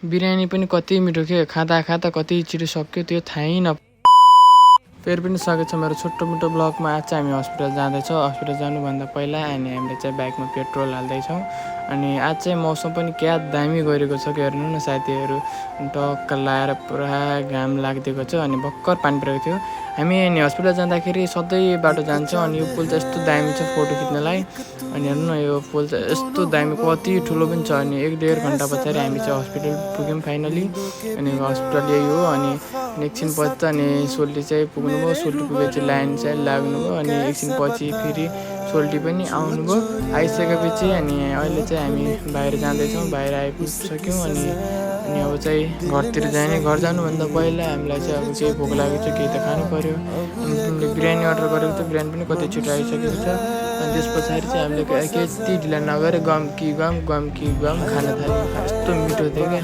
बिरयानी पनि कति मिठो के खाँदा खाँदा कति छिटो सक्यो त्यो थाहै न। फेरि पनि स्वागत छ मेरो छोटो मिठो ब्लगमा। आज चाहिँ हामी हस्पिटल जाँदैछौँ। हस्पिटल जानुभन्दा पहिला अनि हामीले चाहिँ बाइकमा पेट्रोल हाल्दैछौँ। अनि आज चाहिँ मौसम पनि क्या दामी गरेको छ कि हेर्नु न साथीहरू, टक्क लाएर पुरा घाम लाग्दिएको छ अनि भर्खर पानी परेको थियो। हामी अनि हस्पिटल जाँदाखेरि सधैँ बाटो जान्छौँ अनि यो पुल चाहिँ यस्तो दामी छ फोटो खिच्नलाई। अनि हेर्नु न यो पुल चाहिँ यस्तो दामी कति ठुलो पनि छ। अनि 1-1.5 घन्टा पछाडि हामी चाहिँ हस्पिटल पुग्यौँ फाइनली। अनि हस्पिटल यही हो। अनि एकछिन पछि त अनि सोल्टी चाहिँ पुग्नुभयो। सोल्टी पुगेपछि लाइन चाहिँ लाग्नुभयो। अनि एकछिन पछि फेरि सोल्टी पनि आउनुभयो। आइसकेपछि अनि अहिले चाहिँ हामी बाहिर जाँदैछौँ। बाहिर आइपुगिसक्यौँ। अनि अब चाहिँ घरतिर जाने। घर जानुभन्दा पहिला हामीलाई चाहिँ अब केही भोक लागेको छ, केही त खानु पऱ्यो। अनि बिरयानी अर्डर गरेको थियो, बिरयानी पनि कति छिटो आइसकेको छ। अनि त्यस पछाडि चाहिँ हामीले केही ढिला नगरेर गम कि गम खान थाल्यौँ। यस्तो मिठो थियो क्या।